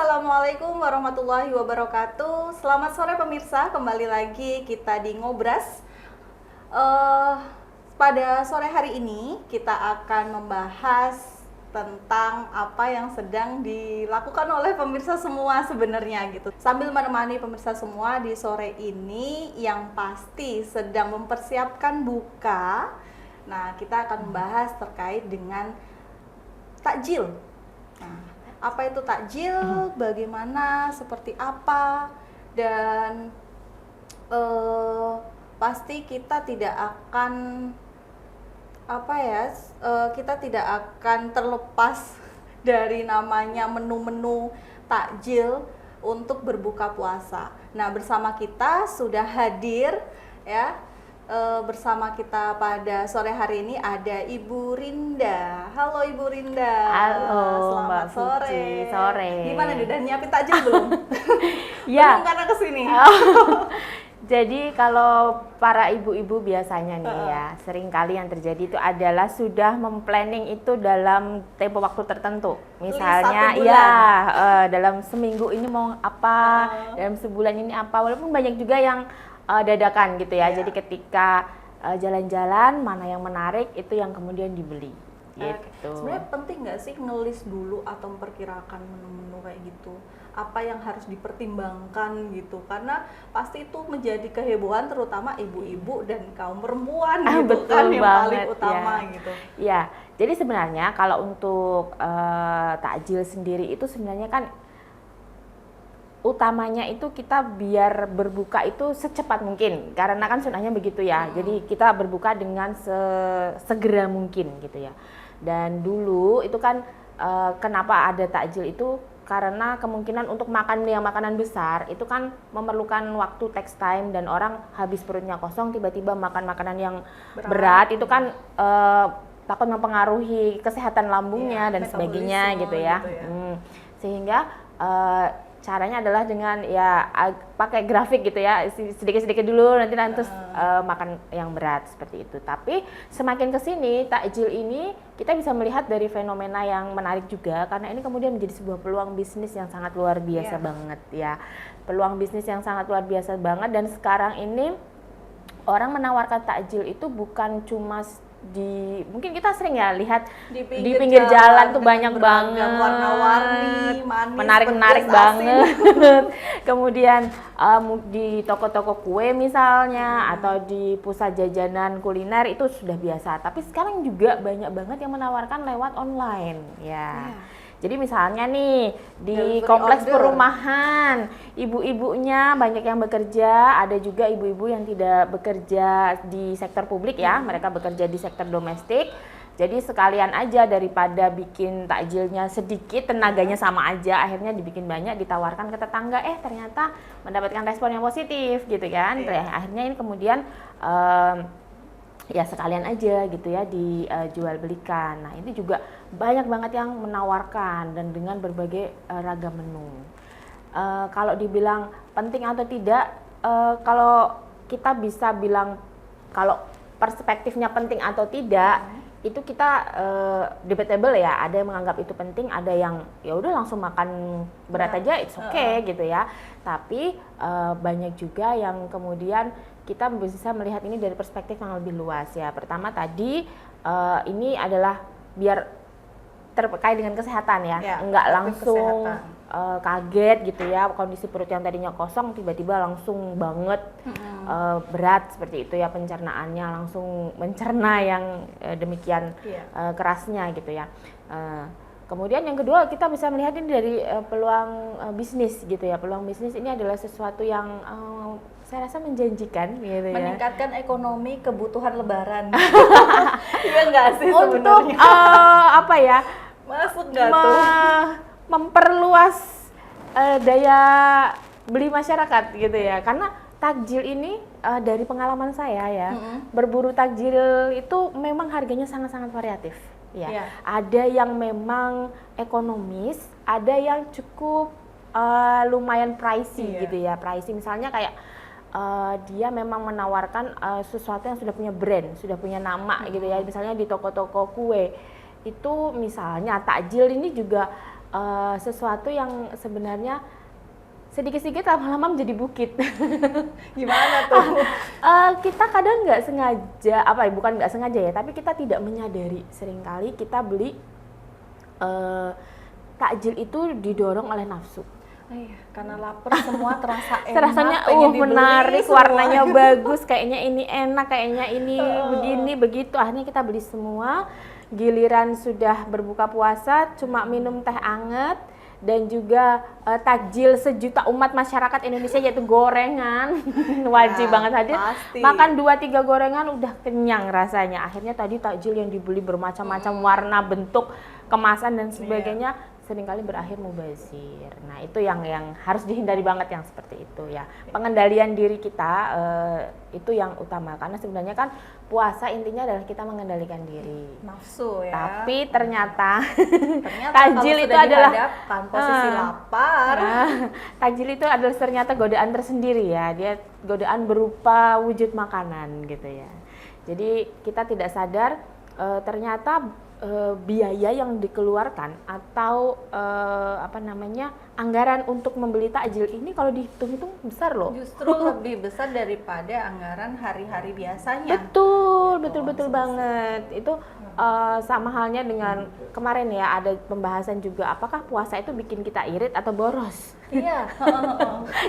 Assalamualaikum warahmatullahi wabarakatuh. Selamat sore pemirsa, kembali lagi kita di Ngobras. Pada sore hari ini kita akan membahas tentang apa yang sedang dilakukan oleh pemirsa semua sebenarnya gitu. Sambil menemani pemirsa semua di sore ini yang pasti sedang mempersiapkan buka. Nah, kita akan membahas terkait dengan takjil. Nah, apa itu takjil, bagaimana, seperti apa, dan pasti kita tidak akan kita tidak akan terlepas dari namanya menu-menu takjil untuk berbuka puasa. Nah, bersama kita sudah hadir ya. Bersama kita pada sore hari ini ada Ibu Rinda. Halo Ibu Rinda. Halo Selamat Mbak sore. Vici, sore. Gimana nih, udah nyiapin takjil belum? Ya. Belum karena kesini. Jadi kalau para ibu-ibu biasanya nih ya, seringkali yang terjadi itu adalah sudah memplanning itu dalam tempo waktu tertentu. Misalnya dalam seminggu ini mau apa, dalam sebulan ini apa, walaupun banyak juga yang dadakan gitu ya. Jadi ketika jalan-jalan mana yang menarik itu yang kemudian dibeli. Gitu. Sebenarnya penting nggak sih ngelis dulu atau memperkirakan menu-menu kayak gitu? Apa yang harus dipertimbangkan gitu? Karena pasti itu menjadi kehebohan terutama ibu-ibu dan kaum perempuan gitu. Betul kan yang banget, paling utama ya. gitu. Ya, jadi sebenarnya kalau untuk takjil sendiri itu sebenarnya kan utamanya itu kita biar berbuka itu secepat mungkin, karena kan sunahnya begitu ya. Jadi kita berbuka dengan segera mungkin gitu ya. Dan dulu itu kan kenapa ada takjil itu karena kemungkinan untuk makan yang makanan besar itu kan memerlukan waktu takes time, dan orang habis perutnya kosong tiba-tiba makan makanan yang berat itu kan takut mempengaruhi kesehatan lambungnya dan sebagainya gitu ya. Sehingga caranya adalah dengan ya pakai grafik gitu ya, sedikit-sedikit dulu nanti terus makan yang berat seperti itu. Tapi semakin kesini takjil ini kita bisa melihat dari fenomena yang menarik juga, karena ini kemudian menjadi sebuah peluang bisnis yang sangat luar biasa banget ya. Peluang bisnis yang sangat luar biasa banget, dan sekarang ini orang menawarkan takjil itu bukan cuma mungkin kita sering ya lihat di pinggir jalan tuh banyak banget, warna-warni, manis, menarik banget. Kemudian di toko-toko kue misalnya, atau di pusat jajanan kuliner itu sudah biasa. Tapi sekarang juga banyak banget yang menawarkan lewat online ya. Jadi misalnya nih di kompleks perumahan, ibu-ibunya banyak yang bekerja, ada juga ibu-ibu yang tidak bekerja di sektor publik ya, mereka bekerja di sektor domestik. Jadi sekalian aja daripada bikin takjilnya sedikit, tenaganya sama aja, akhirnya dibikin banyak, ditawarkan ke tetangga, ternyata mendapatkan respon yang positif gitu kan. Akhirnya ini kemudian ya sekalian aja gitu ya dijual belikan. Nah, ini juga banyak banget yang menawarkan dan dengan berbagai ragam menu. Kalau dibilang penting atau tidak, kalau kita bisa bilang kalau perspektifnya penting atau tidak, itu kita debatable ya. Ada yang menganggap itu penting, ada yang ya udah langsung makan berat aja, it's okay gitu ya. Tapi banyak juga yang kemudian kita bisa melihat ini dari perspektif yang lebih luas ya. Pertama tadi ini adalah biar terkait dengan kesehatan ya, enggak langsung kaget gitu ya, kondisi perut yang tadinya kosong tiba-tiba langsung banget berat seperti itu ya, pencernaannya langsung mencerna yang demikian kerasnya gitu ya. Kemudian yang kedua kita bisa melihat ini dari peluang bisnis gitu ya. Peluang bisnis ini adalah sesuatu yang saya rasa menjanjikan gitu ya. Meningkatkan ekonomi kebutuhan lebaran. Iya nggak sih untuk sebenarnya? Masuk nggak tuh? Memperluas daya beli masyarakat gitu ya. Karena takjil ini dari pengalaman saya ya, berburu takjil itu memang harganya sangat-sangat variatif. Ya, ada yang memang ekonomis, ada yang cukup lumayan pricey gitu ya. Pricey misalnya kayak dia memang menawarkan sesuatu yang sudah punya brand, sudah punya nama gitu ya. Misalnya di toko-toko kue itu misalnya takjil ini juga sesuatu yang sebenarnya sedikit-sedikit lama-lama menjadi bukit. Gimana tuh? Kita kadang nggak sengaja, bukan nggak sengaja ya, tapi kita tidak menyadari. Seringkali kita beli takjil itu didorong oleh nafsu. Iya, karena lapar semua terasa enak. Rasanya pengen dibeli menarik, semua. warnanya bagus, kayaknya ini enak, kayaknya ini begini begitu. Akhirnya kita beli semua. Giliran sudah berbuka puasa, cuma minum teh anget dan juga takjil sejuta umat masyarakat Indonesia yaitu gorengan. Wajib banget hadir. Pasti. Makan 2-3 gorengan udah kenyang rasanya. Akhirnya tadi takjil yang dibeli bermacam-macam warna, bentuk, kemasan dan sebagainya seringkali berakhir mubazir. Nah, itu yang harus dihindari banget yang seperti itu ya. Pengendalian diri kita itu yang utama, karena sebenarnya kan puasa intinya adalah kita mengendalikan diri. Nafsu ya. Tapi ternyata takjil itu adalah posisi lapar. Takjil itu adalah ternyata godaan tersendiri ya. Dia godaan berupa wujud makanan gitu ya. Jadi kita tidak sadar ternyata biaya yang dikeluarkan atau anggaran untuk membeli takjil ini kalau dihitung-hitung besar loh. Justru lebih besar daripada anggaran hari-hari biasanya. Betul banget. Itu sama halnya dengan kemarin ya, ada pembahasan juga apakah puasa itu bikin kita irit atau boros. Iya.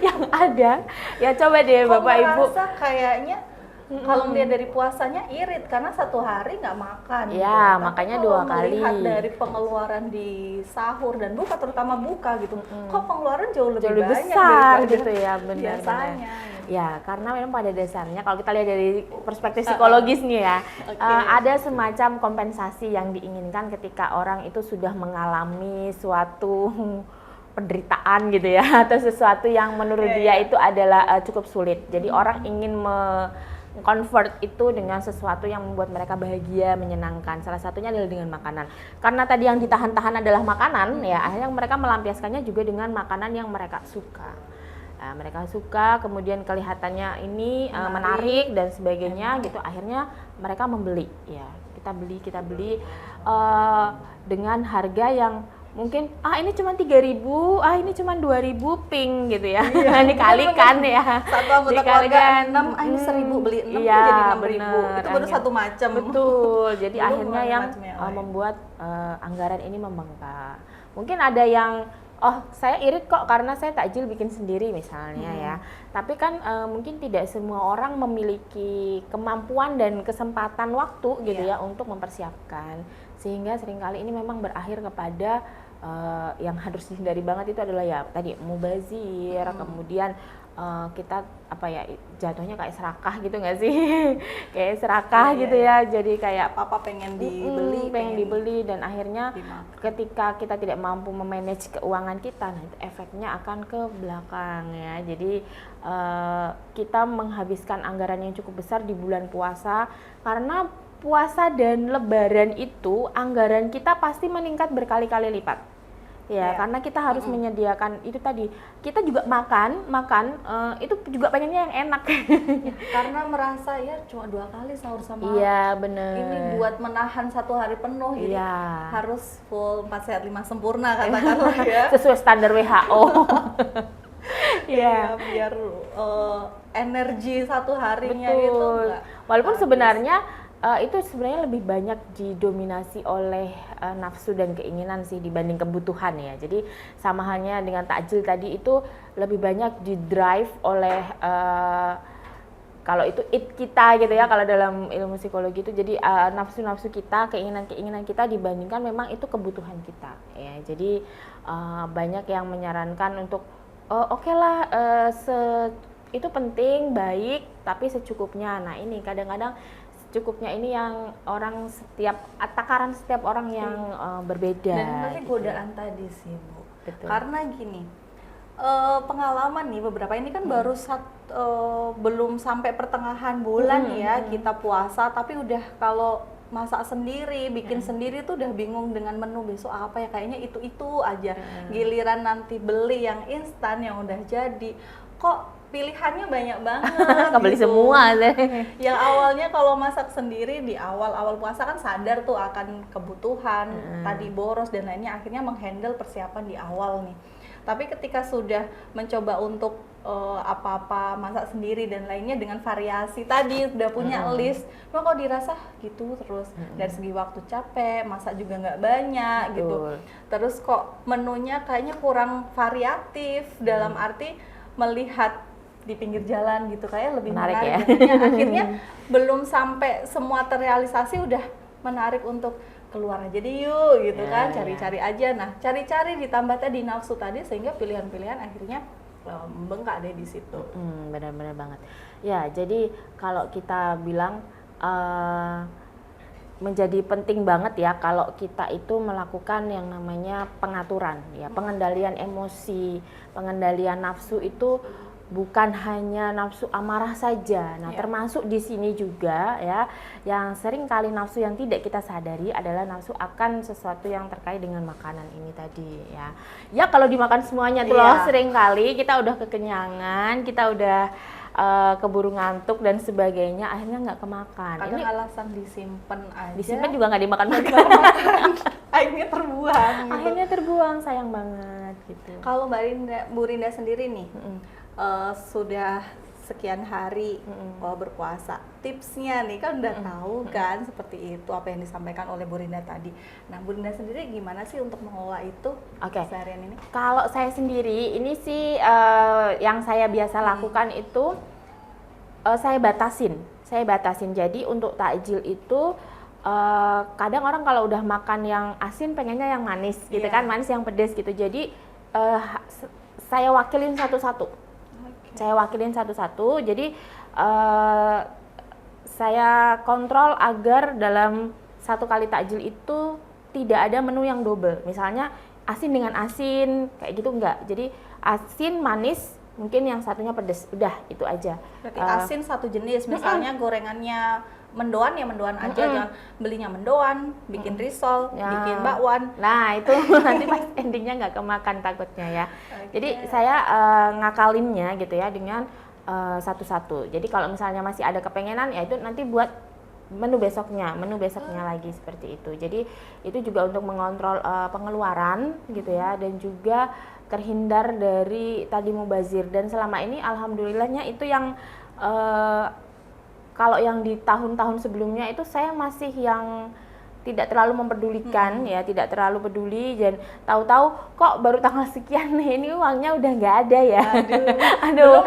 Yang ada ya, coba deh Bapak Ibu. Kayaknya kalau dia dari puasanya irit karena satu hari nggak makan. Ya, gitu. makanya Kalau 2 kali. Melihat dari pengeluaran di sahur dan buka, terutama buka gitu, kok pengeluaran jauh lebih banyak besar daripada gitu ya, benar. biasanya. Ya, karena memang pada dasarnya kalau kita lihat dari perspektif psikologis nih ya, ada semacam kompensasi yang diinginkan ketika orang itu sudah mengalami suatu penderitaan gitu ya, atau sesuatu yang menurut dia itu adalah cukup sulit. Jadi orang ingin convert itu dengan sesuatu yang membuat mereka bahagia, menyenangkan. Salah satunya adalah dengan makanan. Karena tadi yang ditahan-tahan adalah makanan, ya akhirnya mereka melampiaskannya juga dengan makanan yang mereka suka. Mereka suka, kemudian kelihatannya ini menarik dan sebagainya gitu. Akhirnya mereka membeli. Ya, kita beli dengan harga yang mungkin ini cuma 3.000, ini cuma 2.000 ping gitu ya. Dikalikan ya. Satu anggota keluarga 6, ini 1.000 beli 6 jadi 6.000. Itu baru satu macam. Betul. Jadi Belum akhirnya yang membuat anggaran ini membengkak. Mungkin ada yang saya irit kok karena saya takjil bikin sendiri misalnya ya. Tapi kan mungkin tidak semua orang memiliki kemampuan dan kesempatan waktu gitu ya untuk mempersiapkan. Sehingga seringkali ini memang berakhir kepada yang harus dihindari banget itu adalah ya tadi mubazir, kemudian kita jatuhnya kayak serakah gitu nggak sih? Kayak serakah gitu ya. Jadi kayak apa pengen dibeli dan akhirnya ketika kita tidak mampu memanage keuangan kita, nah itu efeknya akan ke belakang ya. Jadi kita menghabiskan anggaran yang cukup besar di bulan puasa, karena puasa dan lebaran itu anggaran kita pasti meningkat berkali-kali lipat. Ya, karena kita harus menyediakan itu tadi. Kita juga makan itu juga pengennya yang enak. Karena merasa ya cuma 2 kali sahur sama. Iya, bener. Ini buat menahan 1 hari penuh, jadi harus full 4 sehat 5 sempurna katakanlah ya. Sesuai standar WHO. Iya, biar energi 1 harinya itu enggak. Walaupun sebenarnya itu sebenarnya lebih banyak didominasi oleh nafsu dan keinginan sih dibanding kebutuhan ya. Jadi sama halnya dengan takjil tadi, itu lebih banyak di-drive oleh kalau itu kita gitu ya, kalau dalam ilmu psikologi itu jadi nafsu-nafsu kita, keinginan-keinginan kita dibandingkan memang itu kebutuhan kita ya. Jadi banyak yang menyarankan untuk oke lah, itu penting, baik, tapi secukupnya. Nah ini kadang-kadang cukupnya ini yang takaran setiap orang yang berbeda. Dan pasti gitu. godaan tadi sih Bu. Betul. Karena gini, pengalaman nih beberapa ini kan baru belum sampai pertengahan bulan kita puasa, tapi udah kalau masak sendiri, bikin sendiri tuh udah bingung dengan menu besok apa ya, kayaknya itu aja. Giliran nanti beli yang instan yang udah jadi, kok pilihannya banyak banget. Kebeli gitu. semua deh. Yang awalnya kalau masak sendiri di awal-awal puasa kan sadar tuh akan kebutuhan, tadi boros dan lainnya, akhirnya menghandle persiapan di awal nih. Tapi ketika sudah mencoba untuk apa-apa masak sendiri dan lainnya dengan variasi tadi, udah punya list, kok dirasa gitu terus. Dari segi waktu capek, masak juga nggak banyak gitu. Terus kok menunya kayaknya kurang variatif, dalam arti melihat di pinggir jalan gitu kayak lebih menarik ya. Akhirnya belum sampai semua terrealisasi udah menarik untuk keluar aja deh yuk gitu kan, cari-cari aja. Nah, cari-cari ditambah tadi nafsu tadi sehingga pilihan-pilihan akhirnya membengkak deh di situ. Benar-benar banget. Ya, jadi kalau kita bilang menjadi penting banget ya kalau kita itu melakukan yang namanya pengaturan ya, pengendalian emosi, pengendalian nafsu itu bukan hanya nafsu amarah saja. Nah, termasuk di sini juga ya, yang sering kali nafsu yang tidak kita sadari adalah nafsu akan sesuatu yang terkait dengan makanan ini tadi ya. Ya kalau dimakan semuanya tuh loh, sering kali kita udah kekenyangan, kita udah keburu ngantuk dan sebagainya, akhirnya nggak kemakan. Kadang ini alasan disimpan aja. Disimpan juga nggak dimakan-makan. Akhirnya terbuang. Gitu. Akhirnya terbuang, sayang banget gitu. Kalau Bu Rinda sendiri nih, sudah sekian hari berpuasa, tipsnya nih kan udah tahu kan seperti itu apa yang disampaikan oleh Bu Rinda tadi. Nah, Bu Rinda sendiri gimana sih untuk mengelola itu seharian ini? Kalau saya sendiri ini sih yang saya biasa lakukan itu saya batasin. Jadi untuk takjil itu kadang orang kalau udah makan yang asin pengennya yang manis gitu kan, manis yang pedas gitu. Jadi saya wakilin satu-satu. Jadi saya kontrol agar dalam satu kali takjil itu tidak ada menu yang double. Misalnya asin dengan asin kayak gitu enggak. Jadi asin manis, mungkin yang satunya pedas. Udah, itu aja. Berarti asin satu jenis, misalnya gorengannya mendoan ya mendoan aja, jangan belinya mendoan, bikin risol, bikin bakwan. Nah, itu nanti pas endingnya nggak kemakan takutnya ya. Jadi saya ngakalinnya gitu ya dengan satu-satu. Jadi kalau misalnya masih ada kepengenan ya itu nanti buat menu besoknya lagi seperti itu. Jadi itu juga untuk mengontrol pengeluaran gitu ya, dan juga terhindar dari tadi mubazir. Dan selama ini alhamdulillahnya itu yang kalau yang di tahun-tahun sebelumnya itu saya masih yang tidak terlalu mempedulikan ya, tidak terlalu peduli, dan tahu-tahu kok baru tanggal sekian nih ini uangnya udah nggak ada ya. Aduh,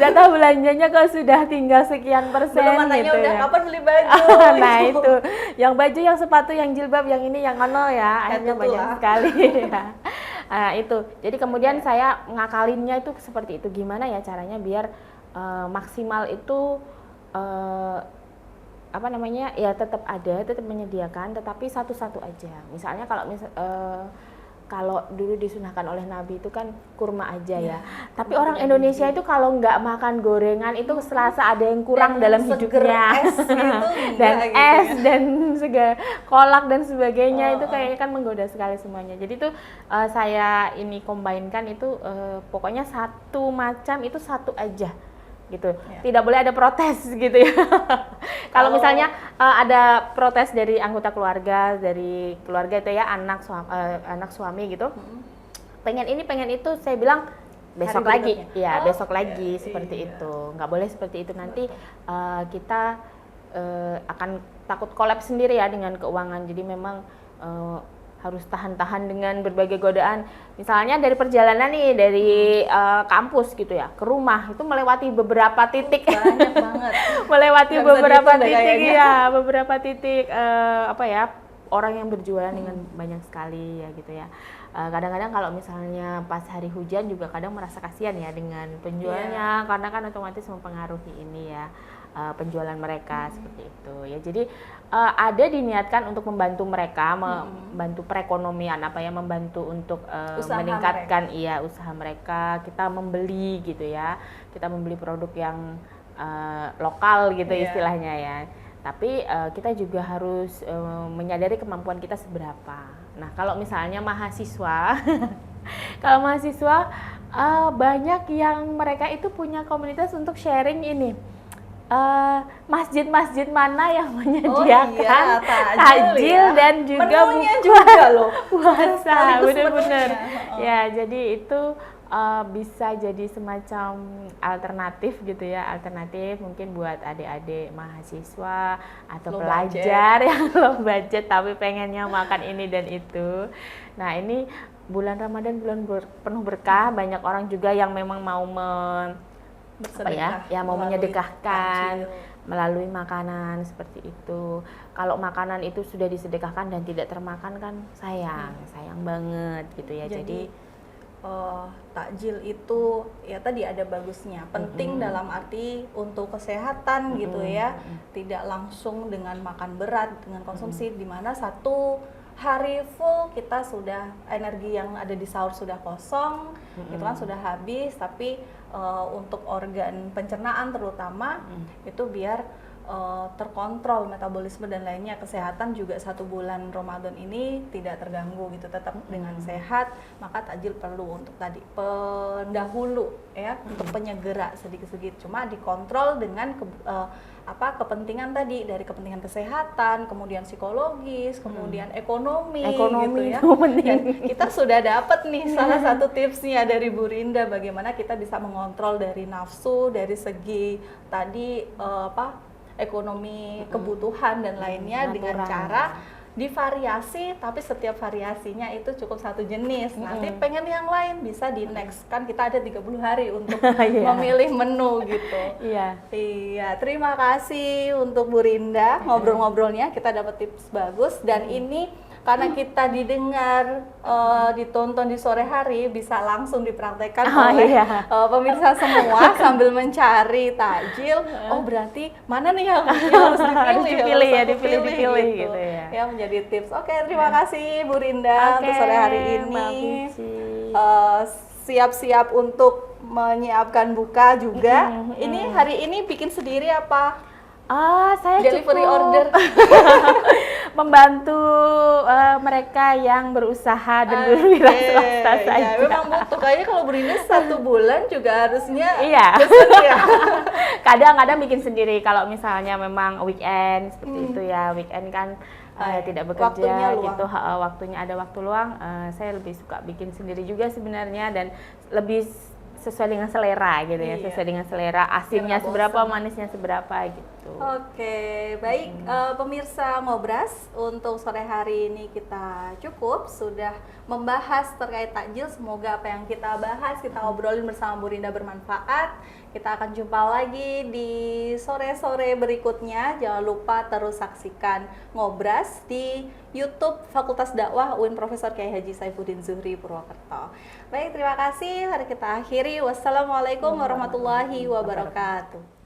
jatah belanjanya kok sudah tinggal sekian persen gitu udah ya. Kapan beli baju? Nah itu, yang baju, yang sepatu, yang jilbab, yang ini, yang ono ya, akhirnya banyak sekali ya. Nah itu, jadi kemudian saya ngakalinnya itu seperti itu, gimana ya caranya biar maksimal itu ya tetap ada, tetap menyediakan, tetapi satu-satu aja. Misalnya kalau dulu disunahkan oleh Nabi itu kan kurma aja ya. Tapi orang Indonesia itu kalau nggak makan gorengan itu selasa ada yang kurang dan dalam hidupnya. Es gitu, dan gitu es ya. dan segala kolak dan sebagainya itu kayaknya kan menggoda sekali semuanya. Jadi tuh saya ini combine-kan itu pokoknya satu macam itu satu aja. Gitu, tidak boleh ada protes gitu ya. Kalau misalnya ada protes dari anggota keluarga, dari keluarga itu ya, anak suami gitu, pengen ini pengen itu, saya bilang besok lagi, ya besok lagi seperti itu. Nggak boleh seperti itu, nanti kita akan takut kolaps sendiri ya dengan keuangan. Jadi memang harus tahan-tahan dengan berbagai godaan. Misalnya dari perjalanan nih, dari kampus gitu ya, ke rumah, itu melewati beberapa titik. Banyak banget. Melewati Gak beberapa bisa titik kayaknya. ya, beberapa titik orang yang berjualan dengan banyak sekali ya gitu ya. Kadang-kadang kalau misalnya pas hari hujan juga kadang merasa kasihan ya dengan penjualnya, karena kan otomatis mempengaruhi ini ya, penjualan mereka seperti itu ya. Jadi ada diniatkan untuk membantu mereka, membantu perekonomian membantu untuk meningkatkan usaha mereka. Kita membeli gitu ya, kita membeli produk yang lokal gitu istilahnya ya. Tapi kita juga harus menyadari kemampuan kita seberapa. Nah kalau misalnya mahasiswa kalau mahasiswa Banyak yang mereka itu punya komunitas untuk sharing ini. Masjid-masjid mana yang menyediakan takjil ya. dan juga menunya buka juga loh. puasa, Sekaligus bener-bener. menunya. Ya, jadi itu bisa jadi semacam alternatif gitu ya, alternatif mungkin buat adik-adik mahasiswa atau Low pelajar yang low budget tapi pengennya makan ini dan itu. Nah, ini bulan Ramadan bulan penuh berkah, banyak orang juga yang memang mau mau menyedekahkan melalui makanan seperti itu. Kalau makanan itu sudah disedekahkan dan tidak termakan kan sayang banget gitu ya. Jadi takjil itu ya tadi ada bagusnya, penting dalam arti untuk kesehatan gitu ya, tidak langsung dengan makan berat, dengan konsumsi di mana satu hari full kita sudah energi yang ada di sahur sudah kosong, itu kan sudah habis, tapi untuk organ pencernaan terutama itu biar terkontrol metabolisme dan lainnya, kesehatan juga 1 bulan Ramadan ini tidak terganggu gitu, tetap dengan sehat, maka takjil perlu untuk tadi pendahulu ya, untuk penyegera sedikit-sedikit, cuma dikontrol dengan kepentingan tadi, dari kepentingan kesehatan, kemudian psikologis, kemudian ekonomi gitu ya. Dan kita sudah dapat nih salah satu tipsnya dari Bu Rinda, bagaimana kita bisa mengontrol dari nafsu, dari segi tadi ekonomi, kebutuhan dan lainnya dengan cara divariasi, tapi setiap variasinya itu cukup 1 jenis. Nanti pengen yang lain bisa di next, kan kita ada 30 hari untuk memilih menu gitu. Iya, terima kasih untuk Bu Rinda ngobrol-ngobrolnya, kita dapat tips bagus, dan ini karena kita didengar, ditonton di sore hari, bisa langsung dipraktekkan oleh pemirsa semua sambil mencari takjil. Oh, berarti mana nih yang harus dipilih gitu ya, menjadi tips. Oke, terima kasih Bu Rinda untuk sore hari ini. Siap-siap untuk menyiapkan buka juga. Ini hari ini bikin sendiri apa? Saya delivery order membantu mereka yang berusaha dan berwira swasta saja. Ya, memang butuh, kayaknya kalau Berinda 1 bulan juga harusnya kadang-kadang bikin sendiri kalau misalnya memang weekend seperti itu ya, weekend kan tidak bekerja gitu, waktunya ada waktu luang, saya lebih suka bikin sendiri juga sebenarnya, dan lebih sesuai dengan selera gitu ya, sesuai dengan selera, asinnya seberapa, manisnya seberapa gitu. Oke, baik pemirsa Ngobras, untuk sore hari ini kita sudah membahas terkait takjil. Semoga apa yang kita bahas, kita obrolin bersama Bu Rinda bermanfaat. Kita akan jumpa lagi di sore-sore berikutnya. Jangan lupa terus saksikan Ngobras di YouTube Fakultas Dakwah UIN Profesor Kyai Haji Saifuddin Zuhri Purwokerto. Baik, terima kasih. Mari kita akhiri. Wassalamualaikum warahmatullahi wabarakatuh.